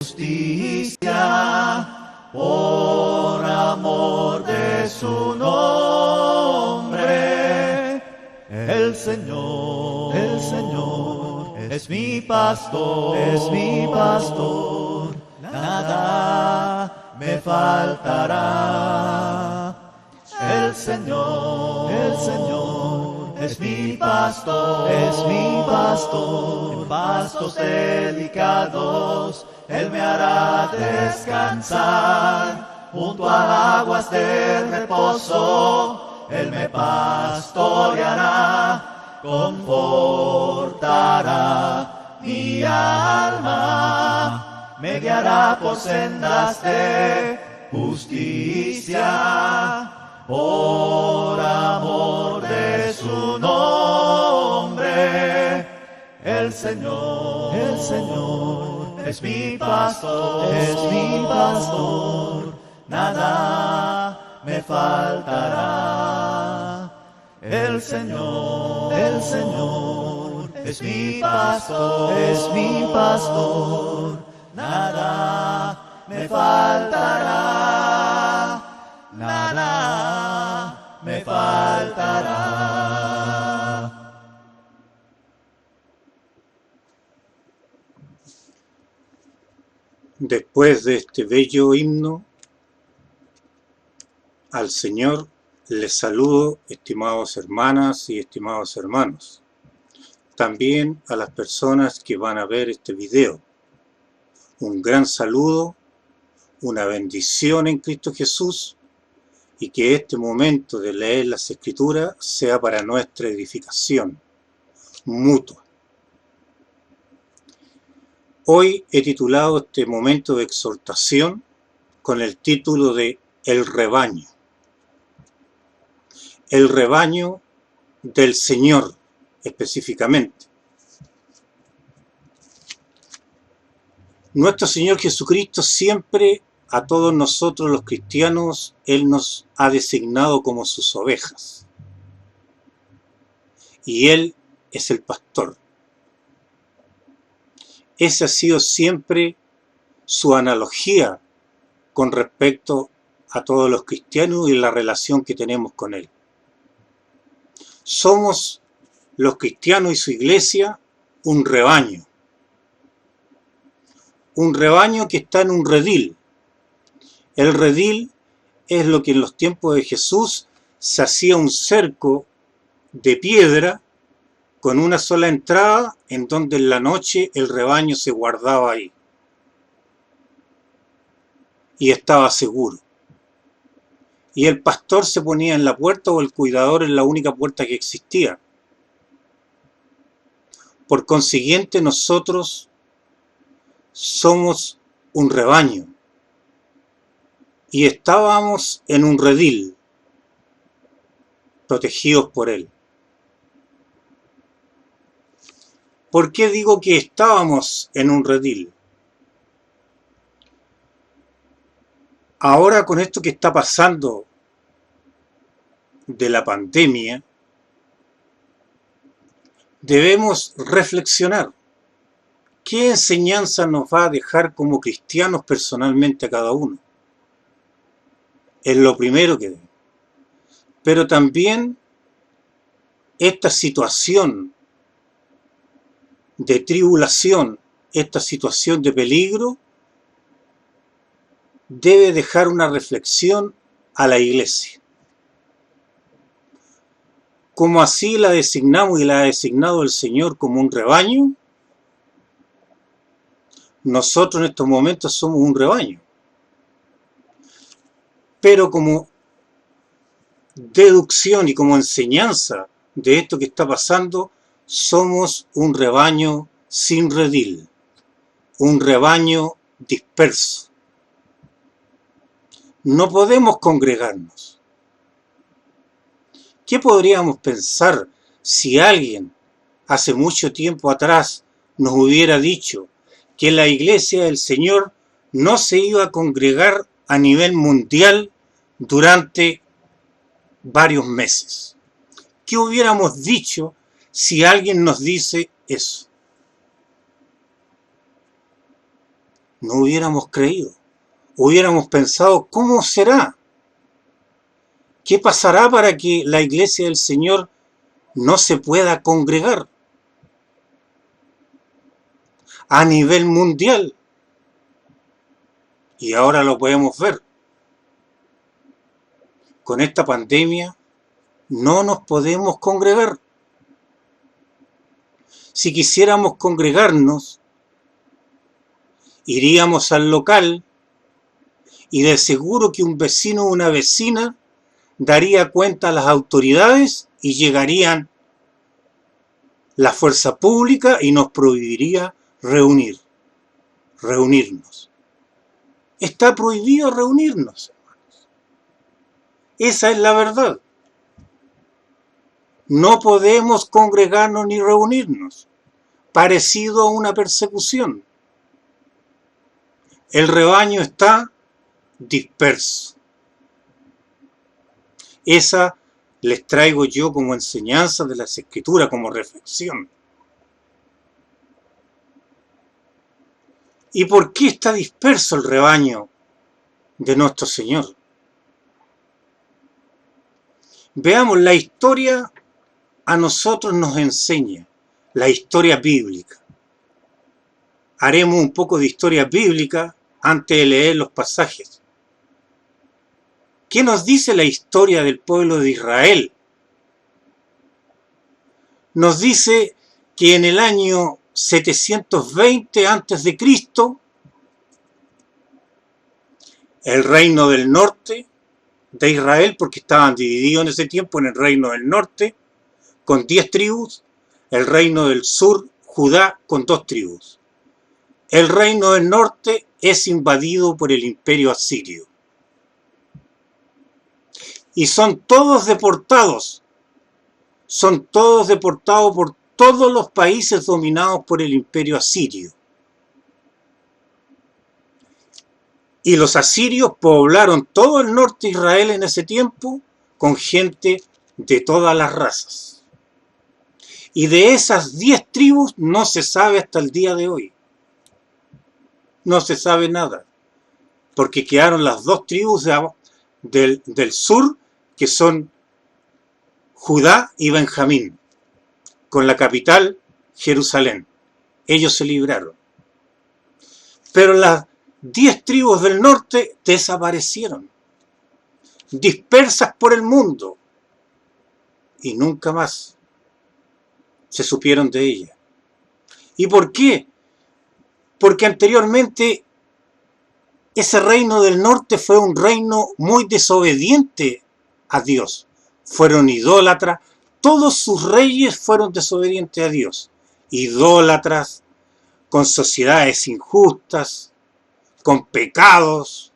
justicia, por amor de su nombre. El Señor es mi pastor, nada me faltará. El Señor es mi pastor, en pastos delicados Él me hará descansar, junto a aguas de reposo Él me pastoreará, confortará mi alma, me guiará por sendas de justicia, por amor de su nombre. El Señor es mi pastor, nada me faltará. El Señor es mi pastor, nada me faltará. Nada me faltará. Después de este bello himno al Señor, les saludo, estimados hermanas y estimados hermanos. También a las personas que van a ver este video. Un gran saludo, una bendición en Cristo Jesús, y que este momento de leer las Escrituras sea para nuestra edificación mutua. Hoy he titulado este momento de exhortación con el título de El rebaño. El rebaño del Señor específicamente. Nuestro Señor Jesucristo siempre a todos nosotros los cristianos, Él nos ha designado como sus ovejas. Y Él es el pastor. Esa ha sido siempre su analogía con respecto a todos los cristianos y la relación que tenemos con Él. Somos los cristianos y su iglesia un rebaño. Un rebaño que está en un redil. El redil es lo que en los tiempos de Jesús se hacía un cerco de piedra con una sola entrada en donde en la noche el rebaño se guardaba ahí y estaba seguro. Y el pastor se ponía en la puerta o el cuidador en la única puerta que existía. Por consiguiente, nosotros somos un rebaño. Y estábamos en un redil, protegidos por Él. ¿Por qué digo que estábamos en un redil? Ahora con esto que está pasando de la pandemia, debemos reflexionar. ¿Qué enseñanza nos va a dejar como cristianos personalmente a cada uno? Es lo primero que debe. Pero también esta situación de tribulación, esta situación de peligro, debe dejar una reflexión a la iglesia. Como así la designamos y la ha designado el Señor como un rebaño, nosotros en estos momentos somos un rebaño. Pero como deducción y como enseñanza de esto que está pasando, somos un rebaño sin redil, un rebaño disperso. No podemos congregarnos. ¿Qué podríamos pensar si alguien hace mucho tiempo atrás nos hubiera dicho que la iglesia del Señor no se iba a congregar a nivel mundial durante varios meses? ¿Qué hubiéramos dicho si alguien nos dice eso? no hubiéramos creído. Hubiéramos pensado, ¿cómo será? ¿Qué pasará para que la iglesia del Señor no se pueda congregar a nivel mundial? Y ahora lo podemos ver. Con esta pandemia no nos podemos congregar. Si quisiéramos congregarnos, iríamos al local y de seguro que un vecino o una vecina daría cuenta a las autoridades y llegarían la fuerza pública y nos prohibiría reunirnos. Está prohibido reunirnos, hermanos. Esa es la verdad. No podemos congregarnos ni reunirnos. Parecido a una persecución. El rebaño está disperso. Esa les traigo yo como enseñanza de las Escrituras, como reflexión. ¿Y por qué está disperso el rebaño de nuestro Señor? Veamos, la historia a nosotros nos enseña, la historia bíblica. Haremos un poco de historia bíblica antes de leer los pasajes. ¿Qué nos dice la historia del pueblo de Israel? Nos dice que en el año 720 a.C., el reino del norte de Israel, porque estaban divididos en ese tiempo en el reino del norte, con 10 tribus, el reino del sur, Judá, con 2 tribus. El reino del norte es invadido por el imperio asirio. Y son todos deportados por todos los países dominados por el imperio asirio. Y los asirios poblaron todo el norte de Israel en ese tiempo con gente de todas las razas. Y de esas 10 tribus no se sabe hasta el día de hoy. No se sabe nada. Porque quedaron las 2 tribus del sur, que son Judá y Benjamín, con la capital Jerusalén. Ellos se libraron. Pero las 10 tribus del norte desaparecieron, dispersas por el mundo, y nunca más se supieron de ellas. ¿Y por qué? Porque anteriormente ese reino del norte fue un reino muy desobediente a Dios. Fueron idólatras, todos sus reyes fueron desobedientes a Dios. Idólatras, con sociedades injustas, con pecados,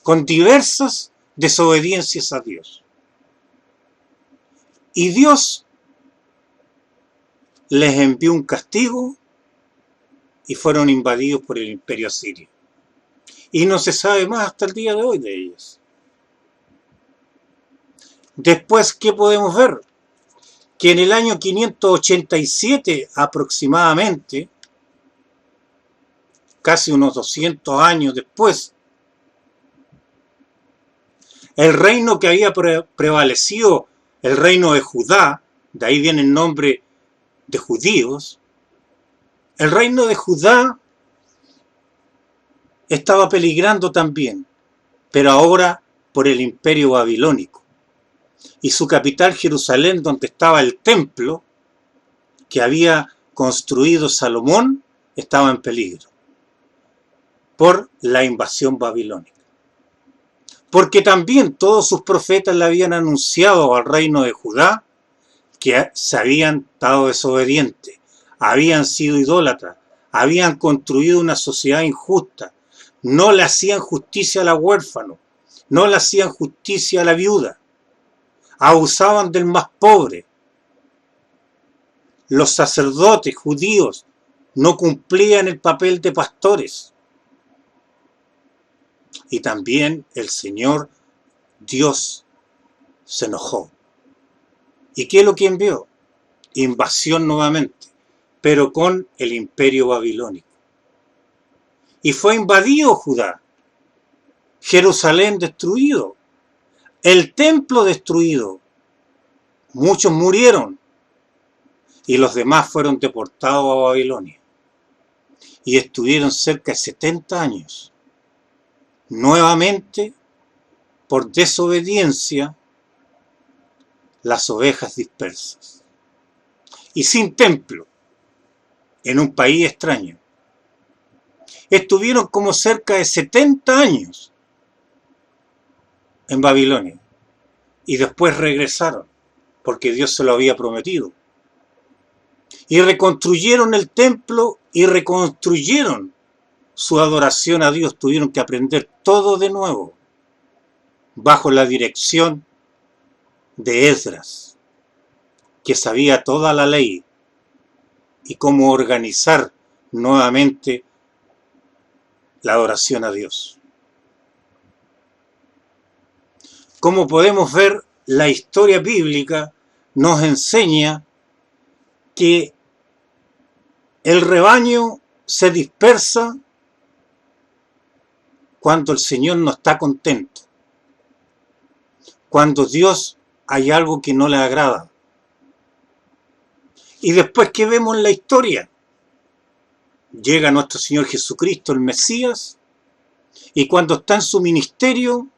con diversas desobediencias a Dios. Y Dios les envió un castigo y fueron invadidos por el imperio asirio. Y no se sabe más hasta el día de hoy de ellos. Después, ¿qué podemos ver? Que en el año 587 aproximadamente, casi unos 200 años después, el reino que había prevalecido, el reino de Judá, de ahí viene el nombre de judíos, el reino de Judá estaba peligrando también, pero ahora por el imperio babilónico. Y su capital, Jerusalén, donde estaba el templo que había construido Salomón, estaba en peligro por la invasión babilónica. Porque también todos sus profetas le habían anunciado al reino de Judá que se habían estado desobedientes, habían sido idólatras, habían construido una sociedad injusta, no le hacían justicia a la huérfana, no le hacían justicia a la viuda, abusaban del más pobre. Los sacerdotes judíos no cumplían el papel de pastores. Y también el Señor Dios se enojó. ¿Y qué es lo que envió? Invasión nuevamente, pero con el imperio babilónico. y fue invadido Judá, Jerusalén destruido, el templo destruido, muchos murieron y los demás fueron deportados a Babilonia y estuvieron cerca de 70 años, nuevamente por desobediencia, las ovejas dispersas y sin templo en un país extraño. Estuvieron como cerca de 70 años en Babilonia y después regresaron porque Dios se lo había prometido y reconstruyeron el templo y reconstruyeron su adoración a Dios. Tuvieron que aprender todo de nuevo bajo la dirección de Esdras, que sabía toda la ley y cómo organizar nuevamente la adoración a Dios. Como podemos ver, la historia bíblica nos enseña que el rebaño se dispersa cuando el Señor no está contento, cuando Dios hay algo que no le agrada. Y después que vemos la historia, llega nuestro Señor Jesucristo, el Mesías, y cuando está en su ministerio,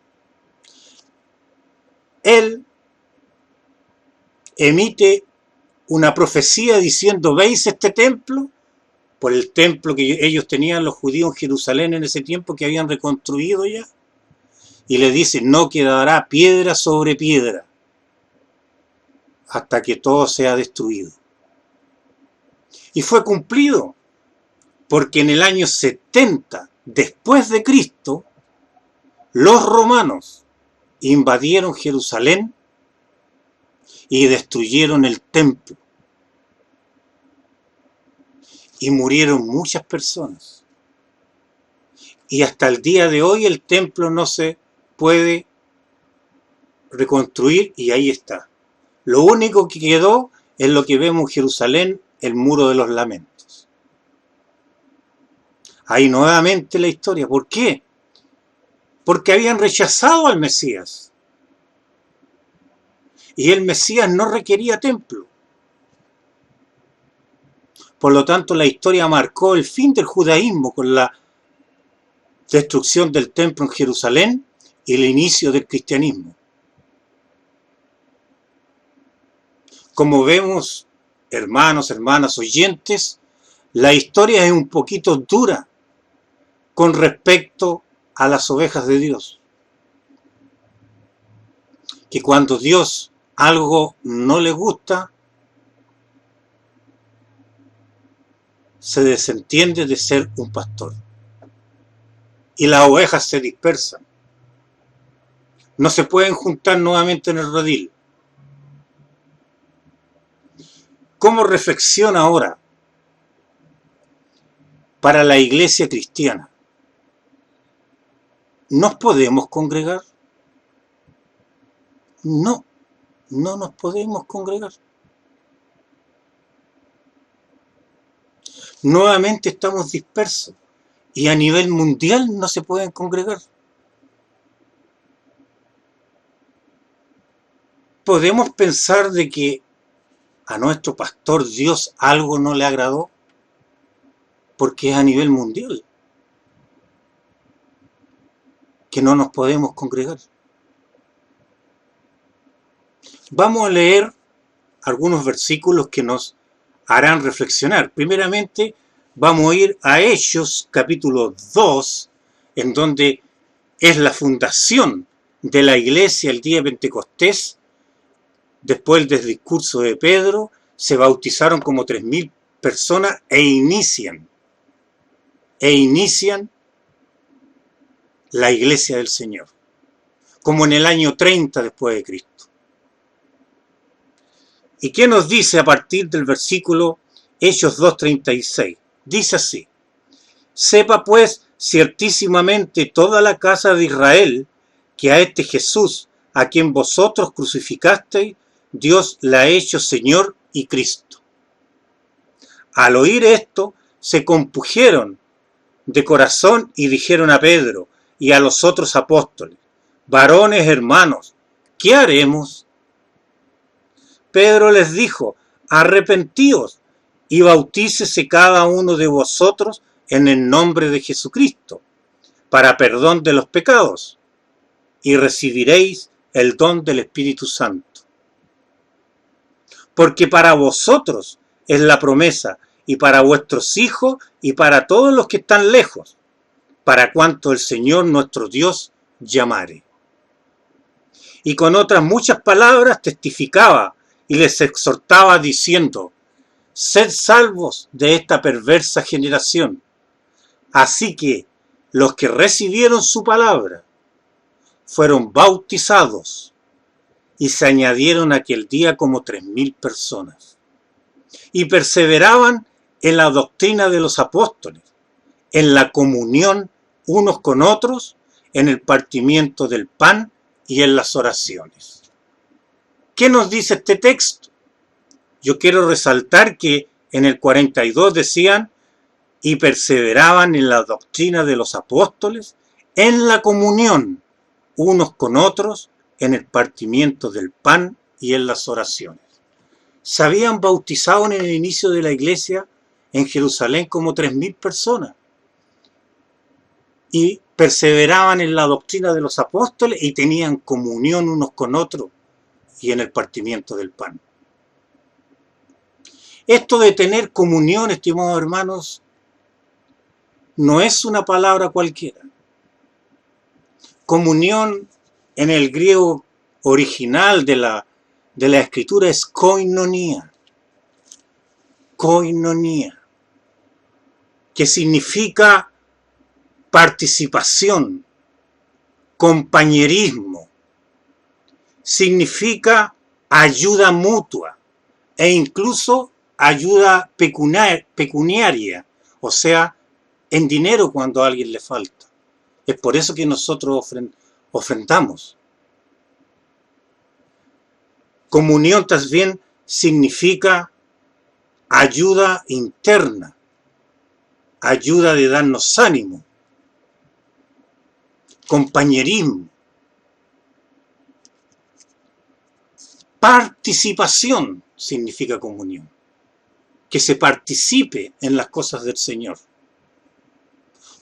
Él emite una profecía diciendo: ¿veis este templo? Por el templo que ellos tenían, los judíos en Jerusalén en ese tiempo, que habían reconstruido ya. Y le dice: no quedará piedra sobre piedra hasta que todo sea destruido. Y fue cumplido, porque en el año 70 después de Cristo, los romanos invadieron Jerusalén y destruyeron el templo. Y murieron muchas personas. Y hasta el día de hoy el templo no se puede reconstruir y ahí está. Lo único que quedó es lo que vemos en Jerusalén, el muro de los lamentos. Ahí nuevamente la historia. ¿Por qué? Porque habían rechazado al Mesías. Y el Mesías no requería templo. Por lo tanto, la historia marcó el fin del judaísmo con la destrucción del templo en Jerusalén y el inicio del cristianismo. Como vemos, hermanos, hermanas, oyentes, la historia es un poquito dura con respecto a las ovejas de Dios. Que cuando Dios algo no le gusta, se desentiende de ser un pastor. Y las ovejas se dispersan. No se pueden juntar nuevamente en el redil. ¿Cómo reflexiona ahora para la iglesia cristiana? ¿Nos podemos congregar? No, no nos podemos congregar. Nuevamente estamos dispersos y a nivel mundial no se pueden congregar. ¿Podemos pensar de que a nuestro pastor Dios algo no le agradó? Porque es a nivel mundial que no nos podemos congregar. Vamos a leer algunos versículos que nos harán reflexionar. Primeramente, vamos a ir a Hechos, capítulo 2, en donde es la fundación de la iglesia el día de Pentecostés. Después del discurso de Pedro, se bautizaron como 3.000 personas e inician la iglesia del Señor, como en el año 30 después de Cristo. ¿Y qué nos dice a partir del versículo Hechos 2:36? Dice así: sepa pues ciertísimamente toda la casa de Israel que a este Jesús, a quien vosotros crucificasteis, Dios la ha hecho Señor y Cristo. Al oír esto, se compungieron de corazón y dijeron a Pedro y a los otros apóstoles: varones hermanos, ¿qué haremos? Pedro les dijo: arrepentíos y bautícese cada uno de vosotros en el nombre de Jesucristo, para perdón de los pecados, y recibiréis el don del Espíritu Santo. Porque para vosotros es la promesa, y para vuestros hijos, y para todos los que están lejos, para cuanto el Señor nuestro Dios llamare. Y con otras muchas palabras testificaba y les exhortaba diciendo: sed salvos de esta perversa generación. Así que los que recibieron su palabra fueron bautizados, y se añadieron aquel día como 3,000 personas. Y perseveraban en la doctrina de los apóstoles, en la comunión unos con otros, en el partimiento del pan y en las oraciones. ¿Qué nos dice este texto? Yo quiero resaltar que en el 42 decían: y perseveraban en la doctrina de los apóstoles, en la comunión unos con otros, en el partimiento del pan y en las oraciones. Se habían bautizado en el inicio de la iglesia en Jerusalén como 3,000 personas. Y perseveraban en la doctrina de los apóstoles y tenían comunión unos con otros y en el partimiento del pan. Esto de tener comunión, estimados hermanos, no es una palabra cualquiera. Comunión en el griego original de la escritura es koinonia. Koinonia, que significa participación, compañerismo, significa ayuda mutua e incluso ayuda pecuniaria, o sea, en dinero cuando a alguien le falta. Es por eso que nosotros ofrendamos. Comunión también significa ayuda interna, ayuda de darnos ánimo, compañerismo, participación significa comunión, que se participe en las cosas del Señor.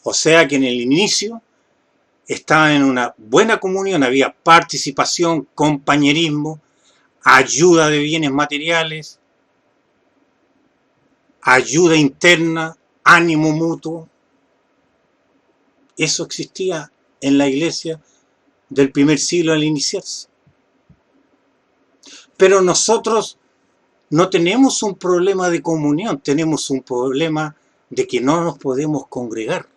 O sea que en el inicio estaba en una buena comunión, había participación, compañerismo, ayuda de bienes materiales, ayuda interna, ánimo mutuo. Eso existía en la iglesia del primer siglo al iniciarse. Pero nosotros no tenemos un problema de comunión, tenemos un problema de que no nos podemos congregar.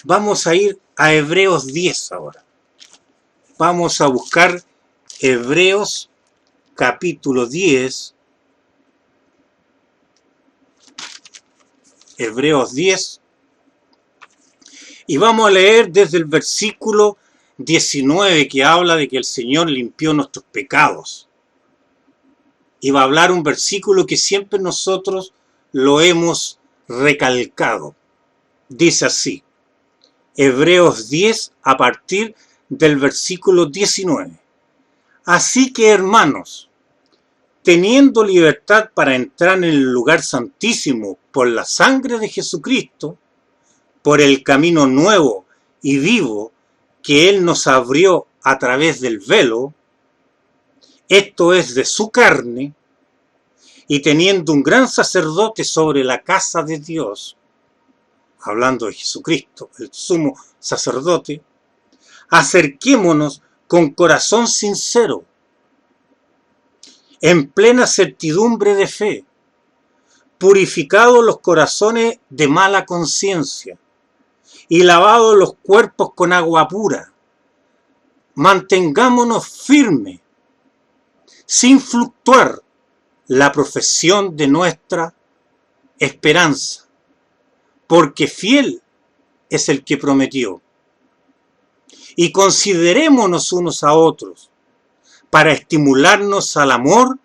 Vamos a ir a Hebreos 10 ahora. Vamos a buscar Hebreos capítulo 10. Hebreos 10. Y vamos a leer desde el versículo 19, que habla de que el Señor limpió nuestros pecados. Y va a hablar un versículo que siempre nosotros lo hemos recalcado. Dice así, Hebreos 10 a partir del versículo 19. Así que, hermanos, teniendo libertad para entrar en el lugar santísimo por la sangre de Jesucristo, por el camino nuevo y vivo que Él nos abrió a través del velo, esto es de su carne, y teniendo un gran sacerdote sobre la casa de Dios, hablando de Jesucristo, el sumo sacerdote, acerquémonos con corazón sincero, en plena certidumbre de fe, purificados los corazones de mala conciencia y lavados los cuerpos con agua pura. Mantengámonos firmes, sin fluctuar, la profesión de nuestra esperanza, porque fiel es el que prometió. Y considerémonos unos a otros para estimularnos al amor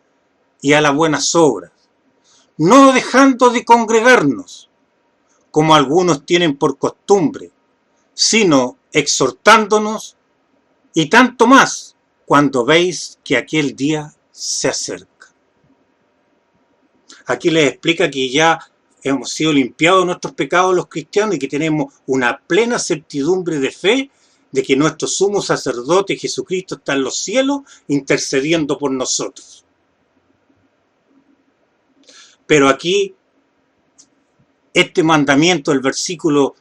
y a las buenas obras, no dejando de congregarnos, como algunos tienen por costumbre, sino exhortándonos, y tanto más cuando veis que aquel día se acerca. Aquí les explica que ya hemos sido limpiados de nuestros pecados los cristianos y que tenemos una plena certidumbre de fe de que nuestro sumo sacerdote Jesucristo está en los cielos intercediendo por nosotros. Pero aquí, este mandamiento del versículo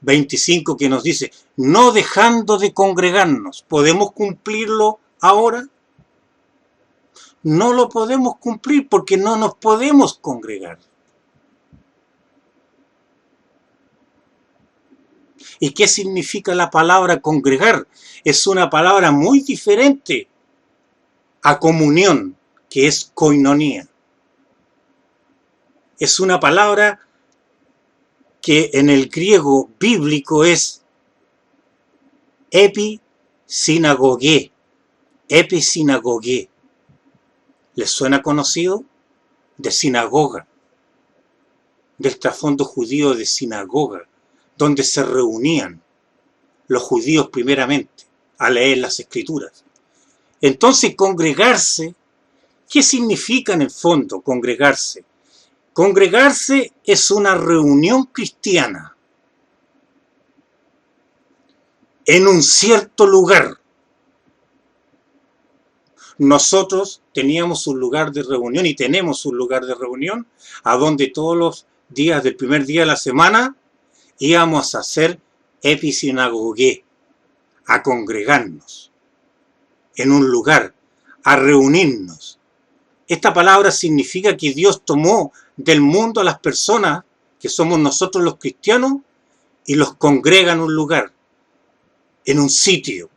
25 que nos dice, no dejando de congregarnos, ¿podemos cumplirlo ahora? No lo podemos cumplir porque no nos podemos congregar. ¿Y qué significa la palabra congregar? Es una palabra muy diferente a comunión, que es koinonía. Es una palabra que en el griego bíblico es episinagogué. Episinagogué. ¿Les suena conocido? De sinagoga. Del trasfondo judío de sinagoga, donde se reunían los judíos primeramente a leer las escrituras. Entonces, congregarse, ¿qué significa en el fondo congregarse? Congregarse es una reunión cristiana en un cierto lugar. Nosotros teníamos un lugar de reunión y tenemos un lugar de reunión a donde todos los días del primer día de la semana íbamos a hacer episinagogué, a congregarnos en un lugar, a reunirnos. Esta palabra significa que Dios tomó del mundo a las personas, que somos nosotros los cristianos, y los congrega en un lugar, en un sitio,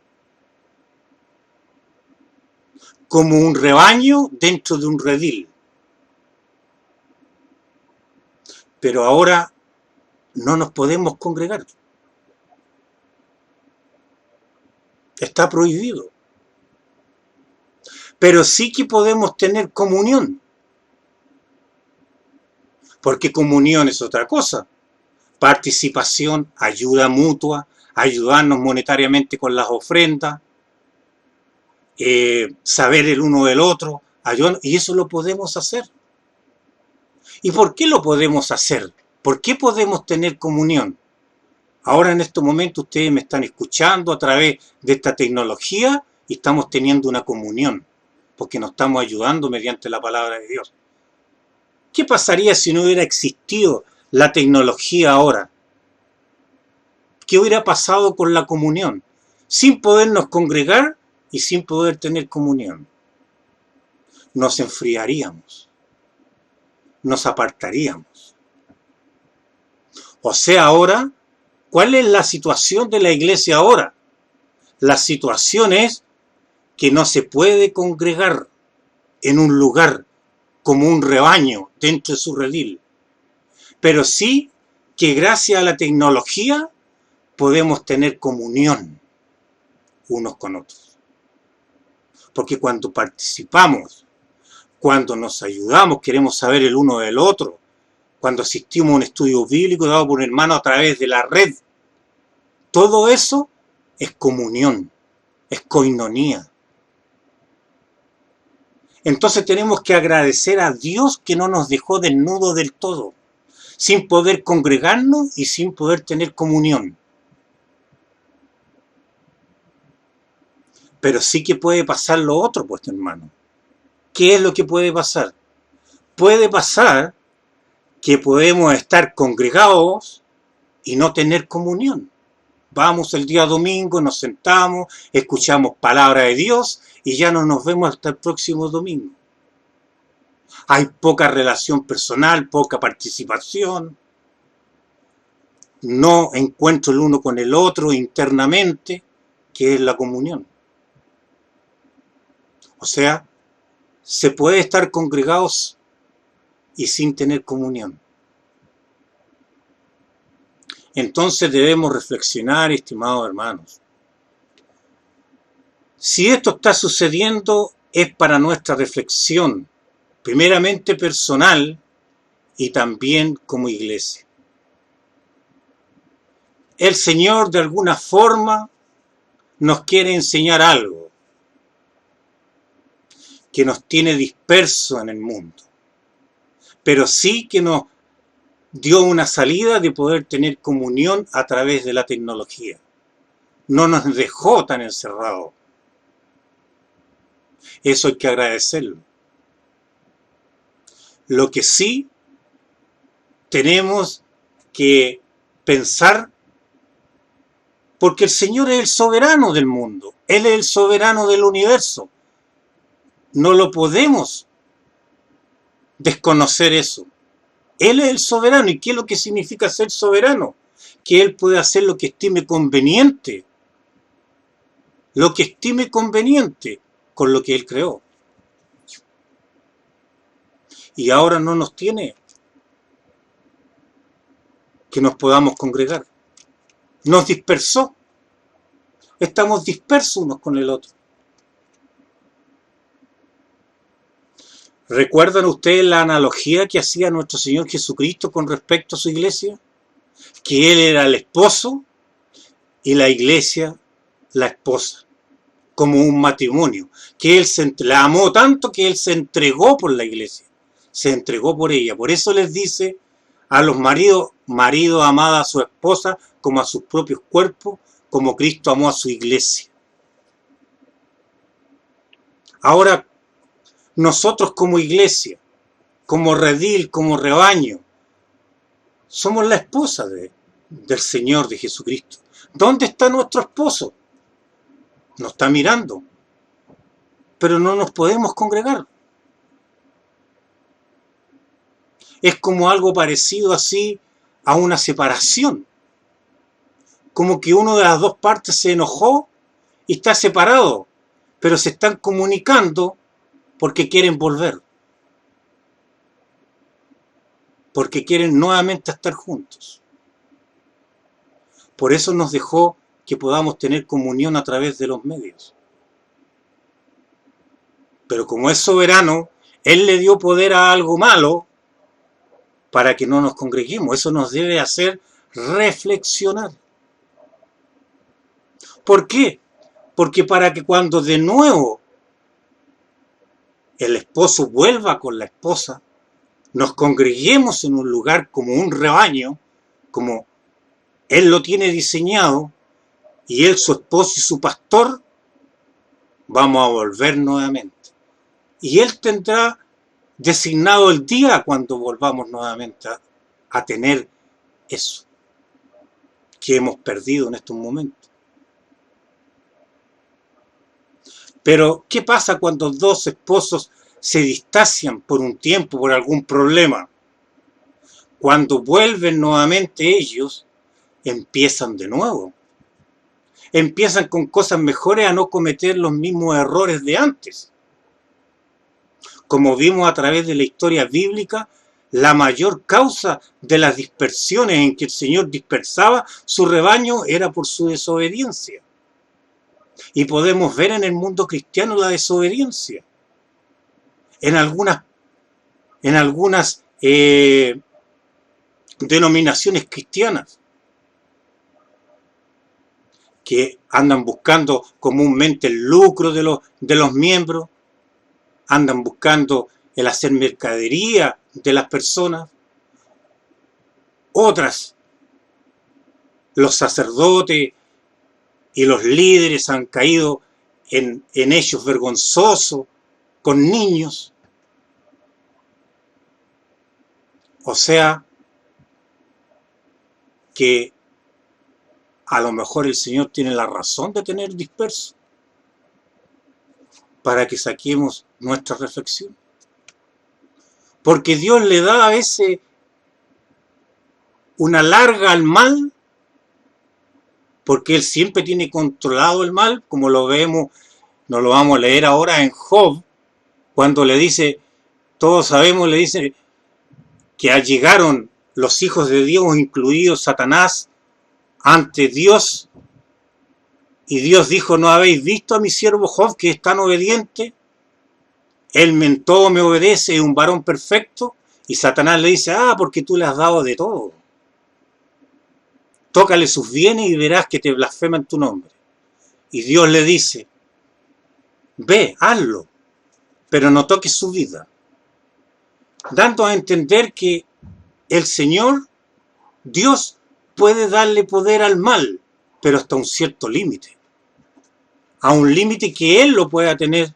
como un rebaño dentro de un redil. Pero ahora no nos podemos congregar. Está prohibido. Pero sí que podemos tener comunión. Porque comunión es otra cosa. Participación, ayuda mutua, ayudarnos monetariamente con las ofrendas, saber el uno del otro, ayudarnos, y eso lo podemos hacer. ¿Y por qué lo podemos hacer? ¿Por qué podemos tener comunión? Ahora en este momento ustedes me están escuchando a través de esta tecnología y estamos teniendo una comunión, porque nos estamos ayudando mediante la palabra de Dios. ¿Qué pasaría si no hubiera existido la tecnología ahora? ¿Qué hubiera pasado con la comunión? Sin podernos congregar y sin poder tener comunión. Nos enfriaríamos. Nos apartaríamos. O sea, ahora, ¿cuál es la situación de la iglesia ahora? La situación es que no se puede congregar en un lugar como un rebaño dentro de su redil. Pero sí que gracias a la tecnología podemos tener comunión unos con otros. Porque cuando participamos, cuando nos ayudamos, queremos saber el uno del otro, cuando asistimos a un estudio bíblico dado por un hermano a través de la red, todo eso es comunión, es koinonía. Entonces tenemos que agradecer a Dios que no nos dejó desnudos del todo, sin poder congregarnos y sin poder tener comunión. Pero sí que puede pasar lo otro, pues, hermano. ¿Qué es lo que puede pasar? Puede pasar que podemos estar congregados y no tener comunión. Vamos el día domingo, nos sentamos, escuchamos palabra de Dios y ya no nos vemos hasta el próximo domingo. Hay poca relación personal, poca participación. No encuentro el uno con el otro internamente, que es la comunión. O sea, se puede estar congregados y sin tener comunión. Entonces debemos reflexionar, estimados hermanos. Si esto está sucediendo, es para nuestra reflexión, primeramente personal y también como iglesia. el Señor de alguna forma nos quiere enseñar algo que nos tiene dispersos en el mundo, pero sí que nos dio una salida de poder tener comunión a través de la tecnología. No nos dejó tan encerrados. Eso hay que agradecerlo. Lo que sí tenemos que pensar, porque el Señor es el soberano del mundo, Él es el soberano del universo. No lo podemos desconocer eso. Él es el soberano. ¿Y qué es lo que significa ser soberano? Que Él puede hacer lo que estime conveniente. Lo que estime conveniente con lo que Él creó. Y ahora no nos tiene que nos podamos congregar. Nos dispersó. Estamos dispersos unos con el otro. ¿Recuerdan ustedes la analogía que hacía nuestro Señor Jesucristo con respecto a su iglesia? Que Él era el esposo y la iglesia la esposa, como un matrimonio. Que Él la amó tanto que Él se entregó por la iglesia, se entregó por ella. Por eso les dice a los maridos, amad a su esposa como a sus propios cuerpos, como Cristo amó a su iglesia. Ahora, nosotros como iglesia, como redil, como rebaño, somos la esposa del Señor de Jesucristo. ¿Dónde está nuestro esposo? Nos está mirando, pero no nos podemos congregar. Es como algo parecido así a una separación. Como que uno de las dos partes se enojó y está separado, pero se están comunicando porque quieren volver. Porque quieren nuevamente estar juntos. Por eso nos dejó que podamos tener comunión a través de los medios. Pero como es soberano, Él le dio poder a algo malo para que no nos congreguemos. Eso nos debe hacer reflexionar. ¿Por qué? Porque para que cuando de nuevo el esposo vuelva con la esposa, nos congreguemos en un lugar como un rebaño, como Él lo tiene diseñado, y Él, su esposo y su pastor, vamos a volver nuevamente. Y Él tendrá designado el día cuando volvamos nuevamente a tener eso que hemos perdido en estos momentos. Pero, ¿qué pasa cuando dos esposos se distancian por un tiempo, por algún problema? Cuando vuelven nuevamente ellos, empiezan de nuevo. Empiezan con cosas mejores a no cometer los mismos errores de antes. Como vimos a través de la historia bíblica, la mayor causa de las dispersiones en que el Señor dispersaba su rebaño era por su desobediencia. Y podemos ver en el mundo cristiano la desobediencia. En algunas denominaciones cristianas que andan buscando comúnmente el lucro de los miembros, andan buscando el hacer mercadería de las personas. Otras, los sacerdotes y los líderes han caído en hechos vergonzosos con niños. O sea, que a lo mejor el Señor tiene la razón de tener disperso para que saquemos nuestra reflexión. Porque Dios le da a veces una larga al mal, porque Él siempre tiene controlado el mal, como lo vemos, nos lo vamos a leer ahora en Job, cuando le dice, todos sabemos, le dice que llegaron los hijos de Dios, incluidos Satanás, ante Dios, y Dios dijo, ¿no habéis visto a mi siervo Job, que es tan obediente? Él en todo me obedece, es un varón perfecto. Y Satanás le dice, porque tú le has dado de todo. tócale sus bienes y verás que te blasfeman tu nombre. Y Dios le dice, ve, hazlo, pero no toques su vida. Dando a entender que el Señor, Dios, puede darle poder al mal, pero hasta un cierto límite. A un límite que Él lo pueda tener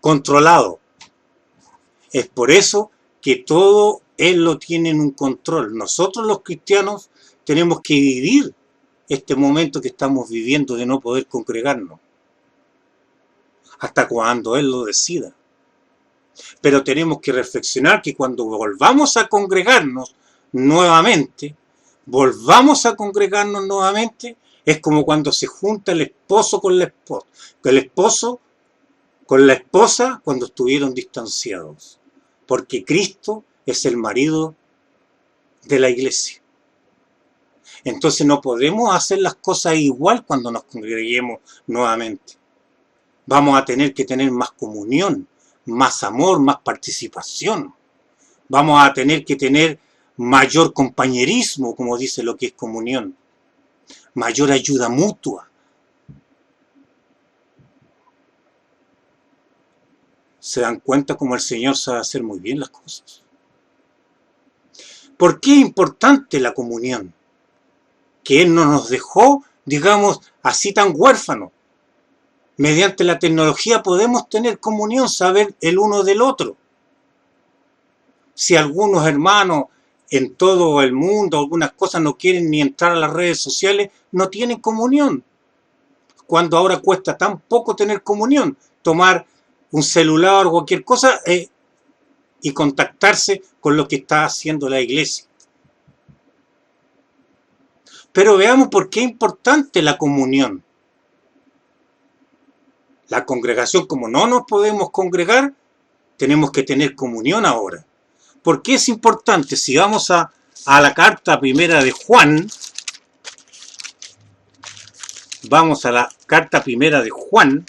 controlado. Es por eso que todo Él lo tiene en un control. Nosotros los cristianos tenemos que vivir este momento que estamos viviendo de no poder congregarnos. Hasta cuando Él lo decida. Pero tenemos que reflexionar que cuando volvamos a congregarnos nuevamente, es como cuando se junta el esposo con la esposa, el esposo con la esposa cuando estuvieron distanciados, porque Cristo es el marido de la iglesia. Entonces no podemos hacer las cosas igual cuando nos congreguemos nuevamente. Vamos a tener que tener más comunión, más amor, más participación. Vamos a tener que tener mayor compañerismo, como dice lo que es comunión. Mayor ayuda mutua. Se dan cuenta cómo el Señor sabe hacer muy bien las cosas. ¿Por qué es importante la comunión? Que Él no nos dejó, digamos, así tan huérfanos. Mediante la tecnología podemos tener comunión, saber el uno del otro. Si algunos hermanos en todo el mundo, algunas cosas no quieren ni entrar a las redes sociales, no tienen comunión. Cuando ahora cuesta tan poco tener comunión, tomar un celular o cualquier cosa y contactarse con lo que está haciendo la iglesia. Pero veamos por qué es importante la comunión. La congregación, como no nos podemos congregar, tenemos que tener comunión ahora. ¿Por qué es importante? Si vamos a la carta primera de Juan, vamos a la carta primera de Juan,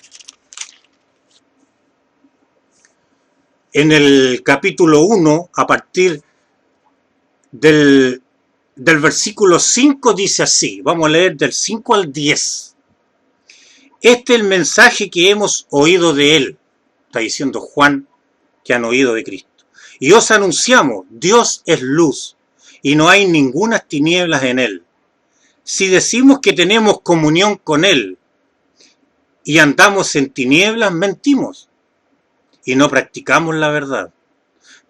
en el capítulo 1, a partir del versículo 5 dice así, vamos a leer del 5 al 10. Este es el mensaje que hemos oído de Él, está diciendo Juan, que han oído de Cristo. Y os anunciamos, Dios es luz, y no hay ninguna tinieblas en Él. Si decimos que tenemos comunión con Él, y andamos en tinieblas, mentimos, y no practicamos la verdad.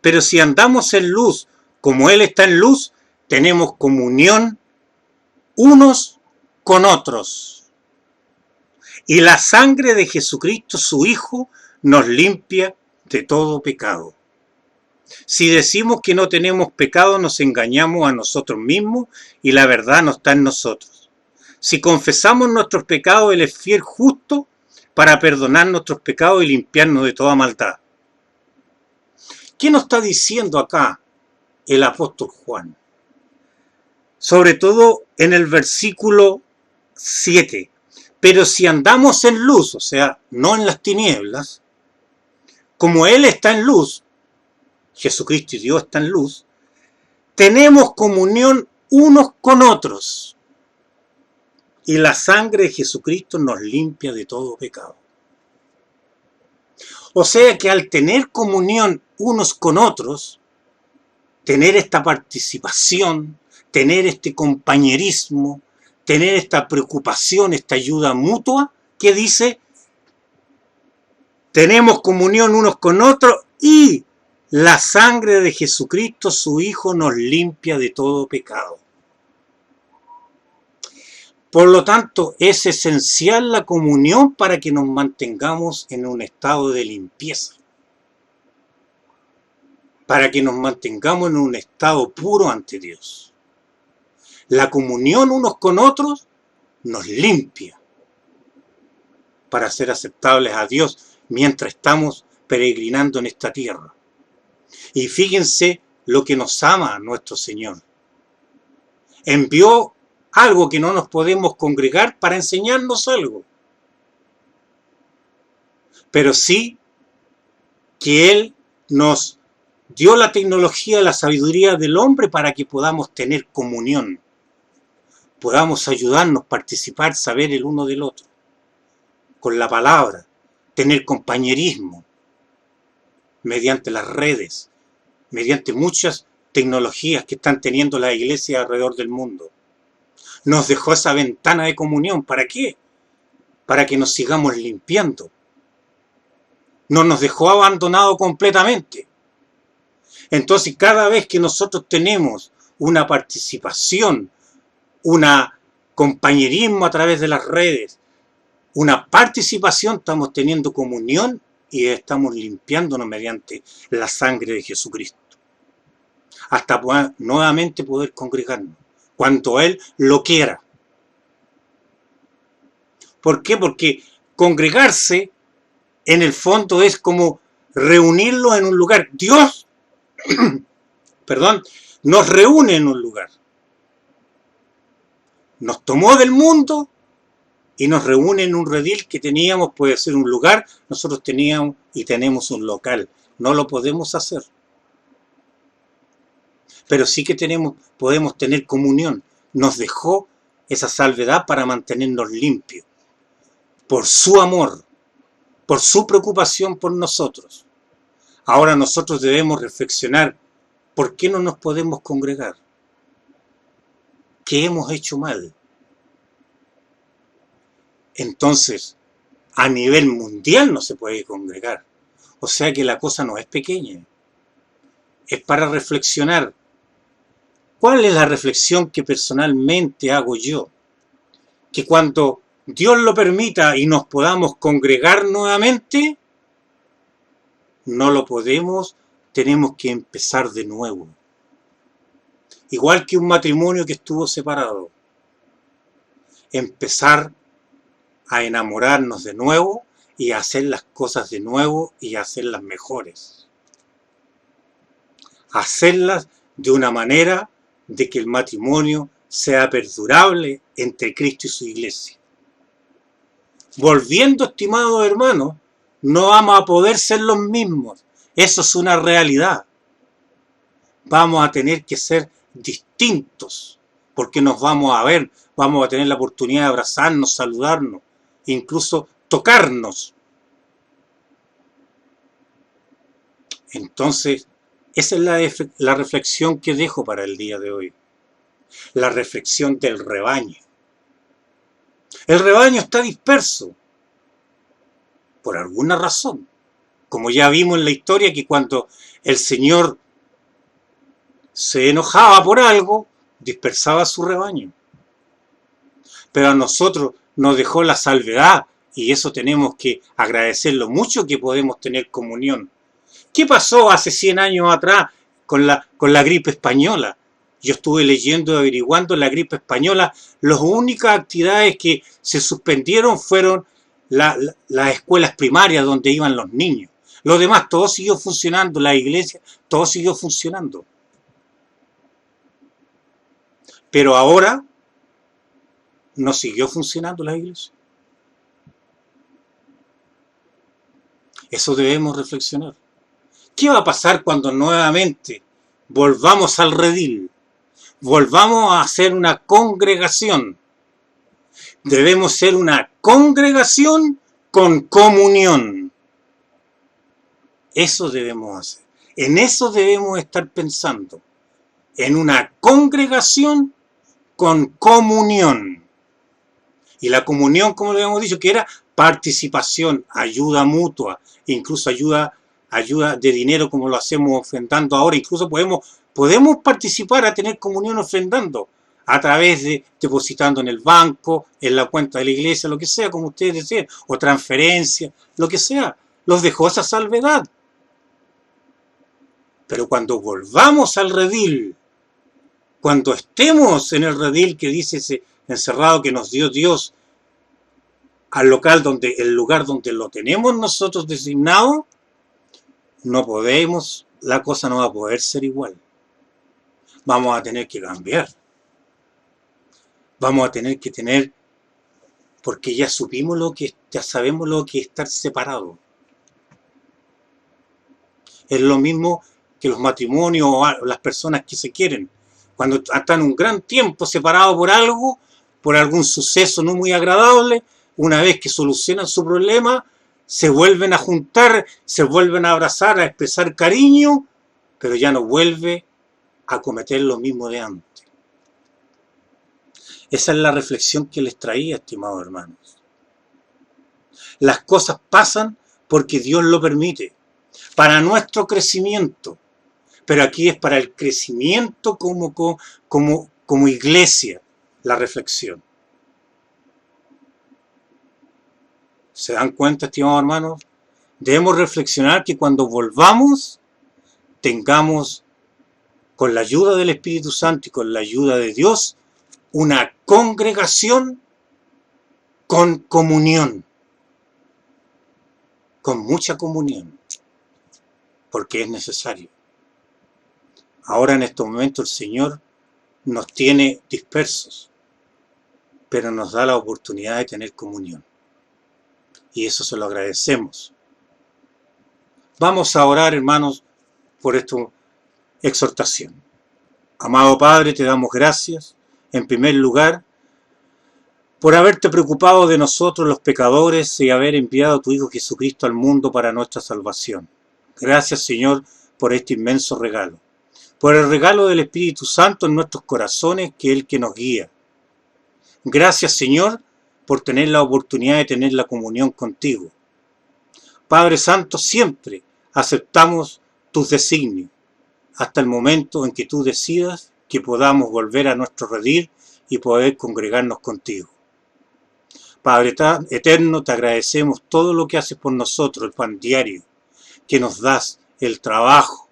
Pero si andamos en luz, como Él está en luz, tenemos comunión unos con otros. Y la sangre de Jesucristo, su Hijo, nos limpia de todo pecado. Si decimos que no tenemos pecado, nos engañamos a nosotros mismos y la verdad no está en nosotros. Si confesamos nuestros pecados, Él es fiel, justo, para perdonar nuestros pecados y limpiarnos de toda maldad. ¿Qué nos está diciendo acá el apóstol Juan? Sobre todo en el versículo 7. Pero si andamos en luz, o sea, no en las tinieblas, como Él está en luz, Jesucristo y Dios están en luz, tenemos comunión unos con otros. Y la sangre de Jesucristo nos limpia de todo pecado. O sea que al tener comunión unos con otros, tener esta participación, tener este compañerismo, tener esta preocupación, esta ayuda mutua, que dice, tenemos comunión unos con otros y la sangre de Jesucristo, su Hijo, nos limpia de todo pecado. Por lo tanto, es esencial la comunión para que nos mantengamos en un estado de limpieza, para que nos mantengamos en un estado puro ante Dios. La comunión unos con otros nos limpia para ser aceptables a Dios mientras estamos peregrinando en esta tierra. Y fíjense lo que nos ama nuestro Señor. Envió algo que no nos podemos congregar para enseñarnos algo. Pero sí que Él nos dio la tecnología, la sabiduría del hombre para que podamos tener comunión. podamos ayudarnos, participar, saber el uno del otro, con la palabra, tener compañerismo, mediante las redes, mediante muchas tecnologías que están teniendo las iglesias alrededor del mundo. Nos dejó esa ventana de comunión. ¿Para qué? Para que nos sigamos limpiando. No nos dejó abandonado completamente. Entonces, cada vez que nosotros tenemos una participación, un compañerismo a través de las redes, una participación, estamos teniendo comunión y estamos limpiándonos mediante la sangre de Jesucristo. Hasta nuevamente poder congregarnos, cuando Él lo quiera. ¿Por qué? Porque congregarse, en el fondo, es como reunirlo en un lugar. Dios, nos reúne en un lugar. Nos tomó del mundo y nos reúne en un redil que teníamos, puede ser un lugar, nosotros teníamos y tenemos un local. No lo podemos hacer. Pero sí que podemos tener comunión. Nos dejó esa salvedad para mantenernos limpios. Por su amor, por su preocupación por nosotros. Ahora nosotros debemos reflexionar, ¿por qué no nos podemos congregar? ¿Qué hemos hecho mal? Entonces, a nivel mundial no se puede congregar. O sea que la cosa no es pequeña. Es para reflexionar. ¿Cuál es la reflexión que personalmente hago yo? Que cuando Dios lo permita y nos podamos congregar nuevamente, no lo podemos, tenemos que empezar de nuevo. Igual que un matrimonio que estuvo separado. Empezar a enamorarnos de nuevo y a hacer las cosas de nuevo y a hacerlas mejores. Hacerlas de una manera de que el matrimonio sea perdurable entre Cristo y su iglesia. Volviendo, estimados hermanos, no vamos a poder ser los mismos. Eso es una realidad. Vamos a tener que ser distintos, porque nos vamos a ver, vamos a tener la oportunidad de abrazarnos, saludarnos, incluso tocarnos. Entonces, esa es la reflexión que dejo para el día de hoy. La reflexión del rebaño. El rebaño está disperso por alguna razón. Como ya vimos en la historia, que cuando el Señor se enojaba por algo, dispersaba su rebaño. Pero a nosotros nos dejó la salvedad, y eso tenemos que agradecerlo mucho, que podemos tener comunión. ¿Qué pasó hace 100 años atrás con la gripe española? Yo estuve leyendo y averiguando la gripe española. Las únicas actividades que se suspendieron fueron las escuelas primarias donde iban los niños. Lo demás, todo siguió funcionando. La iglesia, todo siguió funcionando. Pero ahora no siguió funcionando la iglesia. Eso debemos reflexionar. ¿Qué va a pasar cuando nuevamente volvamos al redil? Volvamos a hacer una congregación. Debemos ser una congregación con comunión. Eso debemos hacer. En eso debemos estar pensando. En una congregación con comunión. Y la comunión, como le habíamos dicho, que era participación, ayuda mutua, incluso ayuda de dinero, como lo hacemos ofrendando ahora. Incluso podemos participar a tener comunión ofrendando a través de depositando en el banco, en la cuenta de la iglesia, lo que sea, como ustedes decían, o transferencia, lo que sea. Los dejó esa salvedad. Pero cuando volvamos al redil, cuando estemos en el redil que dice ese encerrado que nos dio Dios, al local el lugar donde lo tenemos nosotros designado, no podemos, la cosa no va a poder ser igual. Vamos a tener que cambiar. Vamos a tener que tener, porque ya sabemos lo que es estar separados. Es lo mismo que los matrimonios o las personas que se quieren. Cuando están un gran tiempo separados por algo, por algún suceso no muy agradable, una vez que solucionan su problema, se vuelven a juntar, se vuelven a abrazar, a expresar cariño, pero ya no vuelve a cometer lo mismo de antes. Esa es la reflexión que les traía, estimados hermanos. Las cosas pasan porque Dios lo permite, para nuestro crecimiento, pero aquí es para el crecimiento como iglesia, la reflexión. ¿Se dan cuenta, estimados hermanos? Debemos reflexionar que cuando volvamos, tengamos, con la ayuda del Espíritu Santo y con la ayuda de Dios, una congregación con comunión, con mucha comunión, porque es necesario. Ahora en estos momentos el Señor nos tiene dispersos, pero nos da la oportunidad de tener comunión. Y eso se lo agradecemos. Vamos a orar, hermanos, por esta exhortación. Amado Padre, te damos gracias, en primer lugar, por haberte preocupado de nosotros los pecadores y haber enviado a tu Hijo Jesucristo al mundo para nuestra salvación. Gracias, Señor, por este inmenso regalo. Por el regalo del Espíritu Santo en nuestros corazones, que es el que nos guía. Gracias, Señor, por tener la oportunidad de tener la comunión contigo. Padre Santo, siempre aceptamos tus designios, hasta el momento en que tú decidas que podamos volver a nuestro redil y poder congregarnos contigo. Padre eterno, te agradecemos todo lo que haces por nosotros, el pan diario que nos das, el trabajo,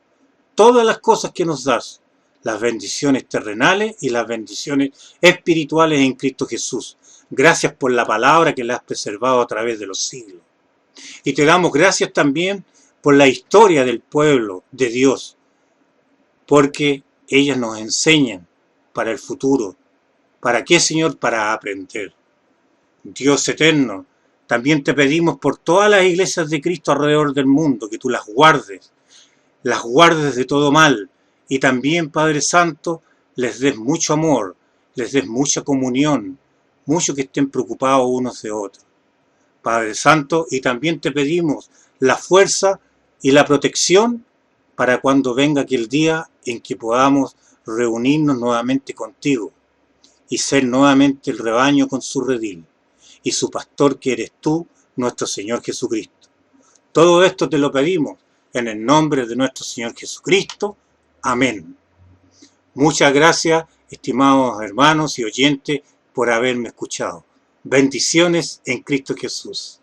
todas las cosas que nos das, las bendiciones terrenales y las bendiciones espirituales en Cristo Jesús. Gracias por la palabra que la has preservado a través de los siglos. Y te damos gracias también por la historia del pueblo de Dios, porque ellas nos enseñan para el futuro. ¿Para qué, Señor? Para aprender. Dios eterno, también te pedimos por todas las iglesias de Cristo alrededor del mundo, que tú las guardes de todo mal, y también, Padre Santo, les des mucho amor, les des mucha comunión, mucho que estén preocupados unos de otros. Padre Santo, y también te pedimos la fuerza y la protección para cuando venga aquel día en que podamos reunirnos nuevamente contigo y ser nuevamente el rebaño con su redil y su pastor, que eres tú, nuestro Señor Jesucristo. Todo esto te lo pedimos en el nombre de nuestro Señor Jesucristo. Amén. Muchas gracias, estimados hermanos y oyentes, por haberme escuchado. Bendiciones en Cristo Jesús.